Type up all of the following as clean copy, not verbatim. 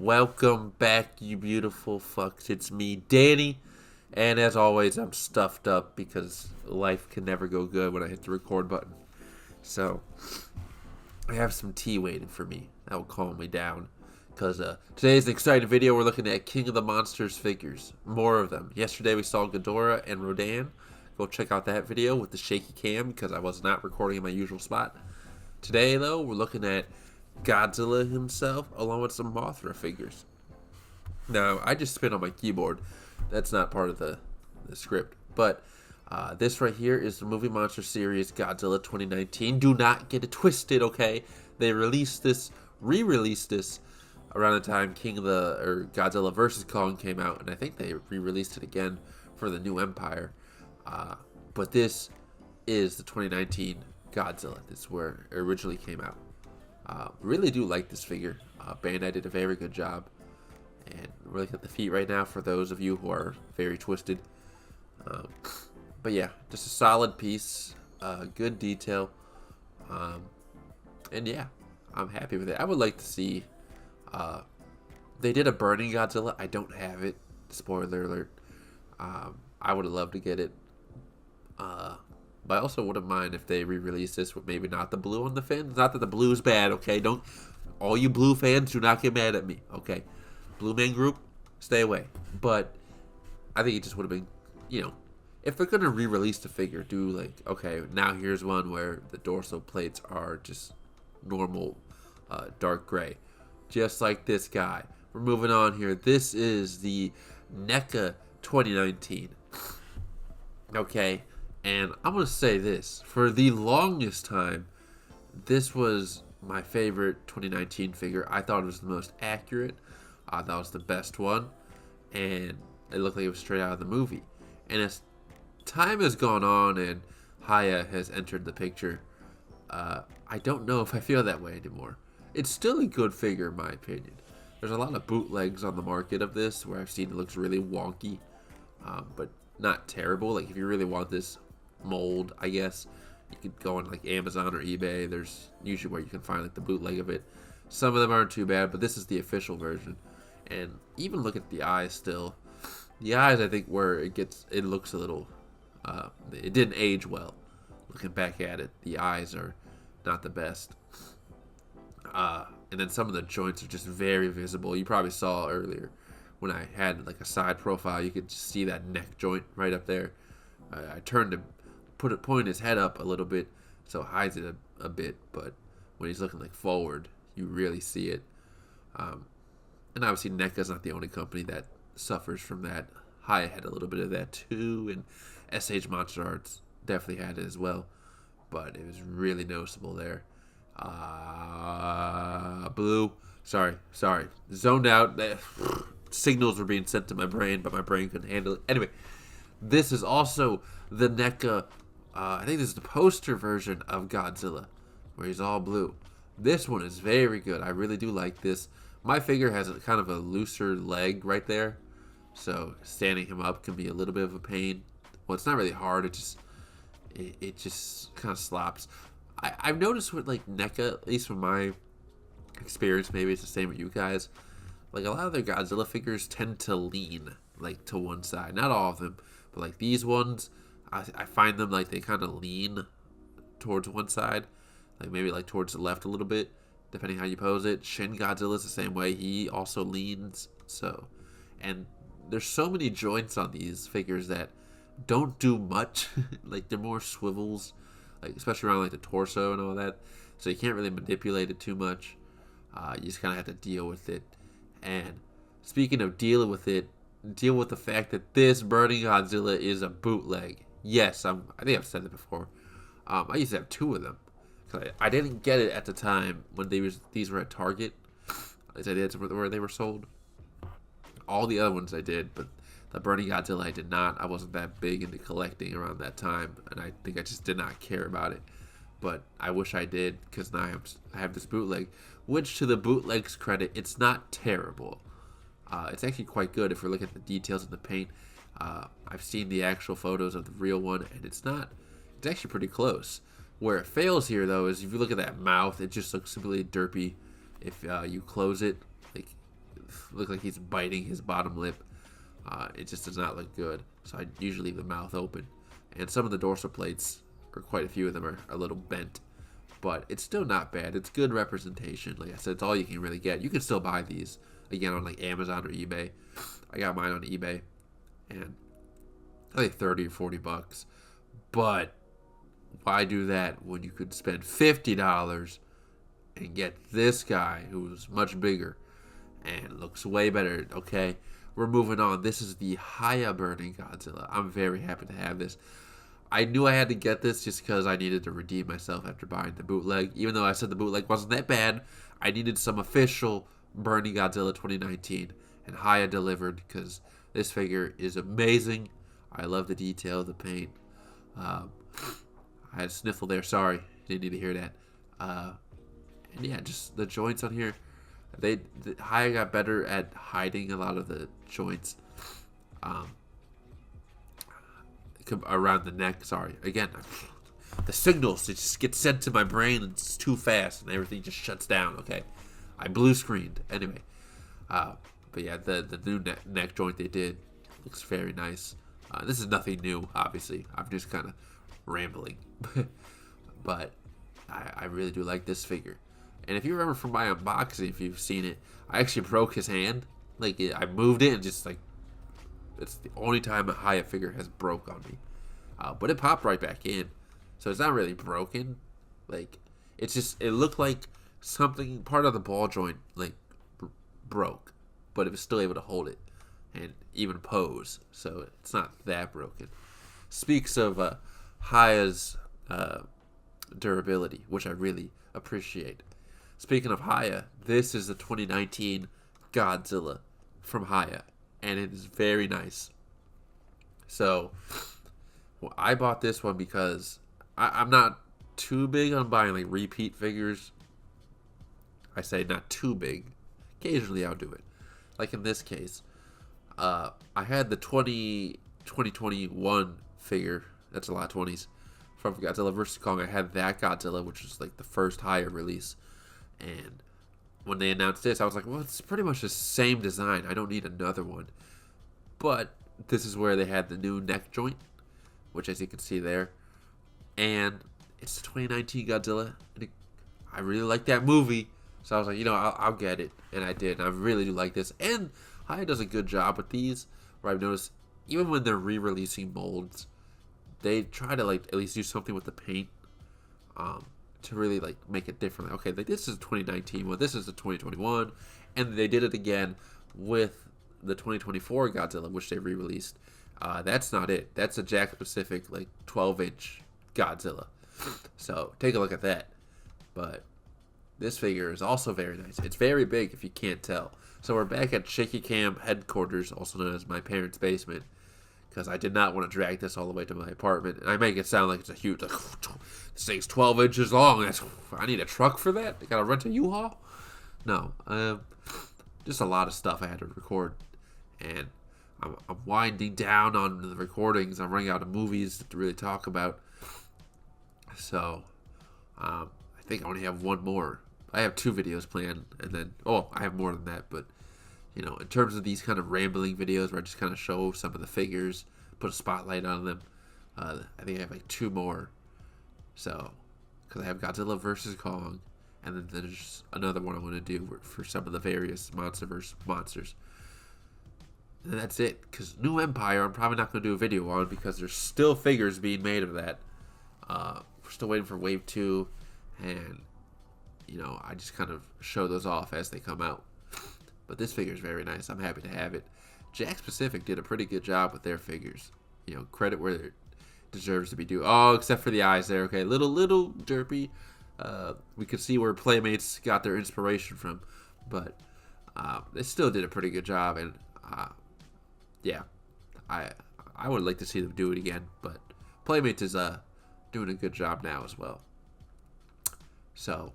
Welcome back, you beautiful fucks. It's me, Danny. And as always, I'm stuffed up because life can never go good when I hit the record button. So, I have some tea waiting for me. That will calm me down. Because today's an exciting video. We're looking at King of the Monsters figures. More of them. Yesterday we saw Ghidorah and Rodan. Go check out that video with the shaky cam because I was not recording in my usual spot. Today, though, we're looking at Godzilla himself along with some Mothra figures. Now, I just spin on my keyboard. That's not part of the script. But this right here is the Movie Monster Series Godzilla 2019. Do not get it twisted, okay? They released this, re-released this around the time Godzilla vs. Kong came out. And I think they re-released it again for the new Empire. But this is the 2019 Godzilla. This is where it originally came out. Really do like this figure. Bandai did a very good job. And we're looking at the feet right now for those of you who are very twisted. But yeah, just a solid piece. Good detail. And yeah, I'm happy with it. I would like to see... they did a burning Godzilla. I don't have it. Spoiler alert. I would have loved to get it. But I also wouldn't mind if they re-release this with maybe not the blue on the fins. Not that the blue's bad, okay? Don't, all you blue fans, do not get mad at me, okay? Blue Man Group, stay away. But I think it just would have been, if they're gonna re-release the figure, do like, okay, now here's one where the dorsal plates are just normal dark gray, just like this guy. We're moving on here. This is the NECA 2019. Okay. And I'm going to say this. For the longest time, this was my favorite 2019 figure. I thought it was the most accurate. I thought it was the best one. And it looked like it was straight out of the movie. And as time has gone on and Haya has entered the picture, I don't know if I feel that way anymore. It's still a good figure in my opinion. There's a lot of bootlegs on the market of this where I've seen it looks really wonky. But not terrible. Like if you really want this mold, I guess you could go on like Amazon or eBay. There's usually where you can find like the bootleg of it. Some of them aren't too bad, but this is the official version. And even look at the eyes still. The eyes, I think, where it looks a little it didn't age well. Looking back at it, the eyes are not the best. And then some of the joints are just very visible. You probably saw earlier when I had like a side profile, you could just see that neck joint right up there. I turned him, point his head up a little bit, so it hides it a bit. But when he's looking like forward, you really see it. And obviously, NECA's not the only company that suffers from that. Haya had a little bit of that too, and Monsterarts definitely had it as well. But it was really noticeable there. Blue. Sorry. Zoned out. Signals were being sent to my brain, but my brain couldn't handle it. Anyway, this is also the NECA, I think this is the poster version of Godzilla, where he's all blue. This one is very good. I really do like this. My figure has a kind of a looser leg right there, so standing him up can be a little bit of a pain. Well, it's not really hard. It just kind of slops. I've noticed with like NECA, at least from my experience, maybe it's the same with you guys. Like a lot of their Godzilla figures tend to lean like to one side. Not all of them, but like these ones, I find them like they kind of lean towards one side, like maybe like towards the left a little bit, depending how you pose it. Shin Godzilla's the same way. He also leans. So, and there's so many joints on these figures that don't do much. Like they're more swivels, like especially around like the torso and all that. So you can't really manipulate it too much. You just kind of have to deal with it. And speaking of dealing with it, deal with the fact that this burning Godzilla is a bootleg. Yes, I think I've said it before. I used to have two of them. I didn't get it at the time when these were at Target. As I did where they were sold. All the other ones I did, but the burning Godzilla I did not. I wasn't that big into collecting around that time, and I think I just did not care about it. But I wish I did, because now I have this bootleg. Which, to the bootleg's credit, it's not terrible. It's actually quite good if we're looking at the details in the paint. I've seen the actual photos of the real one, and it's actually pretty close. Where it fails here, though, is if you look at that mouth, it just looks simply derpy. If you close it, like look like he's biting his bottom lip. It just does not look good. So I usually leave the mouth open. And some of the dorsal plates, or quite a few of them, are a little bent. But it's still not bad. It's good representation. Like I said, it's all you can really get. You can still buy these, again, on like Amazon or eBay. I got mine on eBay. And I think 30 or 40 bucks. But why do that when you could spend $50 and get this guy who's much bigger and looks way better? Okay, we're moving on. This is the Haya Burning Godzilla. I'm very happy to have this. I knew I had to get this just because I needed to redeem myself after buying the bootleg. Even though I said the bootleg wasn't that bad, I needed some official Burning Godzilla 2019. And Haya delivered because this figure is amazing. I love the detail, the paint. I had a sniffle there. Sorry, didn't need to hear that. And yeah, just the joints on here. Haya got better at hiding a lot of the joints around the neck. Sorry, again, the signals it just get sent to my brain and it's too fast and everything just shuts down. Okay, I blue screened anyway. But yeah, the new neck joint they did looks very nice. This is nothing new, obviously. I'm just kind of rambling. But I really do like this figure. And if you remember from my unboxing, if you've seen it, I actually broke his hand. Like, I moved it and just, like, it's the only time a Haya figure has broke on me. But it popped right back in. So it's not really broken. Like, it's just, it looked like something, part of the ball joint, like, broke. But it was still able to hold it and even pose. So it's not that broken. Speaks of Haya's durability, which I really appreciate. Speaking of Haya, this is the 2019 Godzilla from Haya, and it is very nice. So, well, I bought this one because I'm not too big on buying like repeat figures. I say not too big. Occasionally I'll do it. Like in this case, I had the 2021 figure. That's a lot of 20s. From Godzilla vs. Kong. I had that Godzilla, which was like the first Haya release. And when they announced this, I was like, well, it's pretty much the same design. I don't need another one. But this is where they had the new neck joint, which as you can see there. And it's the 2019 Godzilla. And I really like that movie. So I was like, you know, I'll get it. And I did. And I really do like this. And Haya does a good job with these. Where I've noticed, even when they're re-releasing molds, they try to like at least do something with the paint to really like make it different. Okay, like this is 2019 one, this is the 2021, and they did it again with the 2024 Godzilla, which they re-released. That's not it. That's a Jack Pacific like 12-inch Godzilla. So take a look at that. But this figure is also very nice. It's very big if you can't tell. So we're back at Shaky Cam headquarters, also known as my parents' basement. Because I did not want to drag this all the way to my apartment. And I make it sound like it's a huge, like, this thing's 12 inches long. I need a truck for that? I gotta rent a U-Haul? No. Just a lot of stuff I had to record. And I'm winding down on the recordings. I'm running out of movies to really talk about. So, I think I only have one more. I have 2 videos planned. And then, I have more than that, but... You know, in terms of these kind of rambling videos where I just kind of show some of the figures, put a spotlight on them, I think I have like 2 more. So, because I have Godzilla vs. Kong, and then there's another one I'm going to do for some of the various MonsterVerse monsters. And that's it, because New Empire I'm probably not going to do a video on because there's still figures being made of that. We're still waiting for Wave 2, and, you know, I just kind of show those off as they come out. But this figure is very nice. I'm happy to have it. Jakks Pacific did a pretty good job with their figures. You know, credit where it deserves to be due. Oh, except for the eyes there. Okay, little derpy. We could see where Playmates got their inspiration from. But they still did a pretty good job. And, yeah, I would like to see them do it again. But Playmates is doing a good job now as well. So...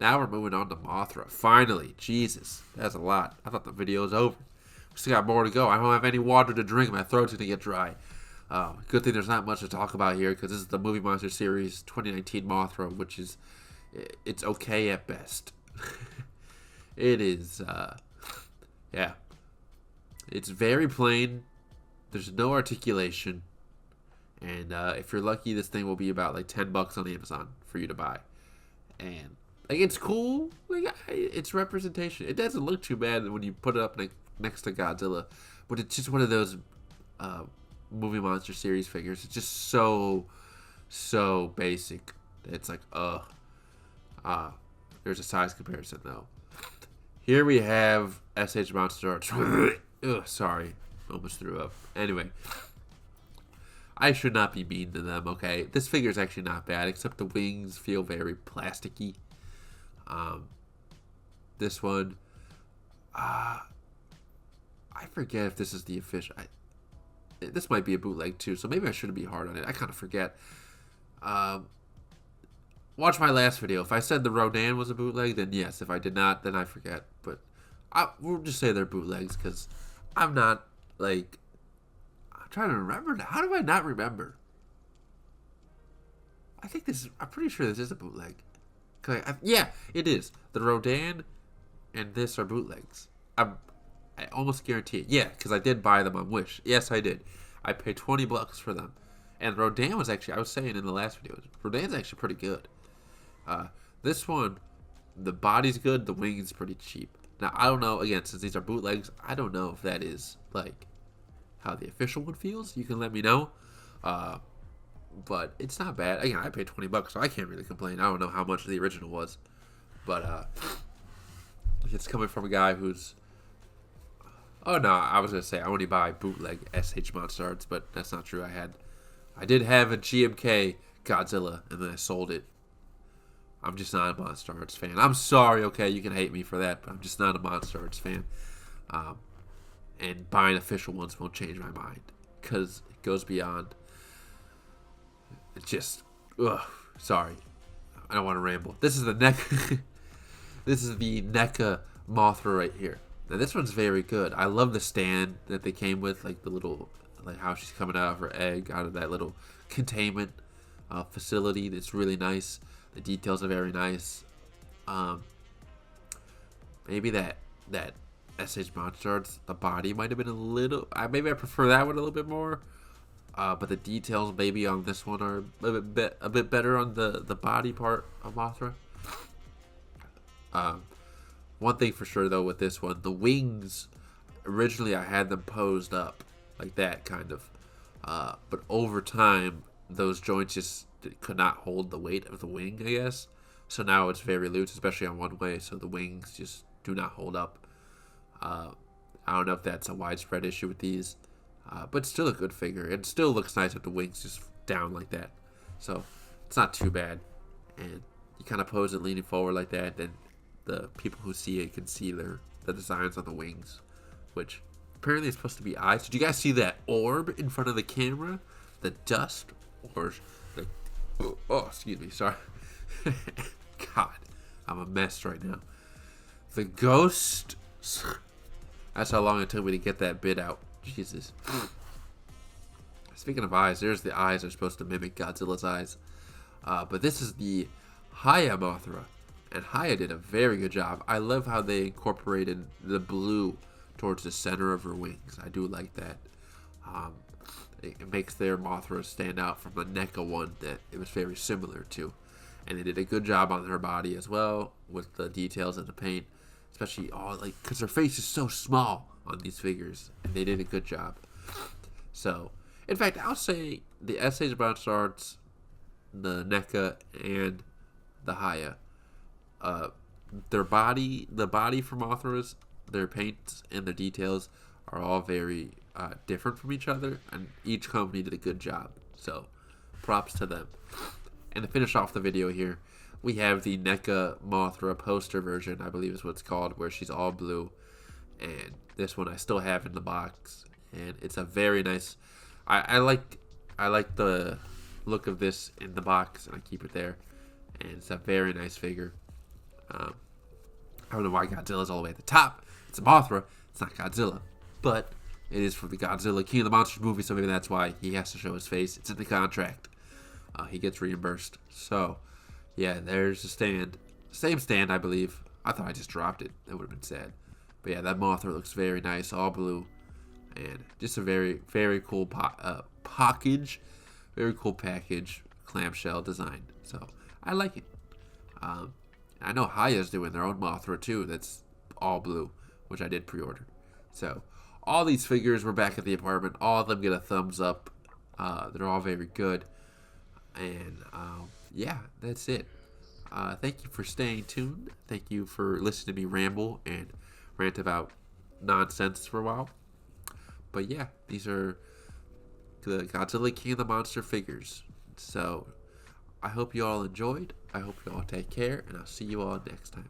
now we're moving on to Mothra. Finally. Jesus. That's a lot. I thought the video was over. We still got more to go. I don't have any water to drink. My throat's going to get dry. Good thing there's not much to talk about here because this is the Movie Monster Series 2019 Mothra, which is... it's okay at best. It is... Yeah. It's very plain. There's no articulation. And if you're lucky, this thing will be about like $10 on Amazon for you to buy. And like it's cool. Like it's representation. It doesn't look too bad when you put it up next to Godzilla, but it's just one of those movie monster series figures. It's just so basic. It's like there's a size comparison though. Here we have SH Monsterarts. Ugh, sorry, almost threw up. Anyway, I should not be mean to them. Okay, this figure is actually not bad, except the wings feel very plasticky. This one, I forget if this is the official. This might be a bootleg too, so maybe I shouldn't be hard on it. I kind of forget. Watch my last video. If I said the Rodan was a bootleg, then yes. If I did not, then I forget. But we'll just say they're bootlegs because I'm not like. I'm trying to remember now. How do I not remember? I think this. I'm pretty sure this is a bootleg. Yeah, it is. The Rodan and this are bootlegs. I almost guarantee it. Yeah, because I did buy them on Wish. Yes, I did. I paid $20 for them. And Rodan was actually, I was saying in the last video, Rodan's actually pretty good. This one, the body's good, the wing's pretty cheap. Now, I don't know, again, since these are bootlegs, I don't know if that is, like, how the official one feels. You can let me know. But it's not bad. Again, I paid $20, so I can't really complain. I don't know how much the original was. But, it's coming from a guy who's... Oh, no, I was going to say, I only buy bootleg SH Monsterarts, but that's not true. I did have a GMK Godzilla, and then I sold it. I'm just not a Monsterarts fan. I'm sorry, okay, you can hate me for that, but I'm just not a Monsterarts fan. And buying official ones won't change my mind, because it goes beyond. It's just, sorry. I don't want to ramble. This is the NECA. This is the NECA Mothra right here. Now this one's very good. I love the stand that they came with, like the little, like how she's coming out of her egg, out of that little containment facility. That's really nice. The details are very nice. Maybe that SH Monsterarts, the body might have been a little. Maybe I prefer that one a little bit more. But the details maybe on this one are a bit better on the body part of Mothra. One thing for sure though with this one, the wings, originally I had them posed up like that kind of, but over time those joints just could not hold the weight of the wing, I guess. So now it's very loose, especially on one way, so the wings just do not hold up. I don't know if that's a widespread issue with these, but still a good figure. It still looks nice with the wings just down like that, so it's not too bad. And you kind of pose it leaning forward like that, then the people who see it can see the designs on the wings, which apparently is supposed to be eyes. Did you guys see that orb in front of the camera? The dust, or the... Oh, excuse me, sorry. God, I'm a mess right now. The ghost... That's how long it took me to get that bit out. Jesus. Speaking of eyes, there's the eyes are supposed to mimic Godzilla's eyes. But this is the Haya Mothra. And Haya did a very good job. I love how they incorporated the blue towards the center of her wings. I do like that. It makes their Mothra stand out from the NECA one that it was very similar to. And they did a good job on her body as well with the details and the paint. Especially because her face is so small on these figures. And they did a good job. So, in fact, I'll say the SH Monsterarts, the NECA, and the Haya. The body for Mothras, their paints and their details are all very different from each other, and each company did a good job. So, props to them. And to finish off the video here, we have the NECA Mothra poster version, I believe is what it's called, where she's all blue. And this one I still have in the box, and it's a very nice. I like the look of this in the box, and I keep it there. And it's a very nice figure. I don't know why Godzilla's all the way at the top. It's a Mothra. It's not Godzilla. But it is from the Godzilla King of the Monsters movie, so maybe that's why he has to show his face. It's in the contract. He gets reimbursed. So, yeah, there's the stand. Same stand, I believe. I thought I just dropped it. That would have been sad. But yeah, that Mothra looks very nice, all blue, and just a very, very cool package. Very cool package, clamshell design. So I like it. Um, I know Haya's doing their own Mothra too. That's all blue, which I did pre-order. So all these figures were back at the apartment. All of them get a thumbs up. They're all very good. And yeah, that's it. Thank you for staying tuned. Thank you for listening to me ramble and rant about nonsense for a while. But yeah, these are the Godzilla King of the Monster figures. So I hope you all enjoyed. I hope you all take care, and I'll see you all next time.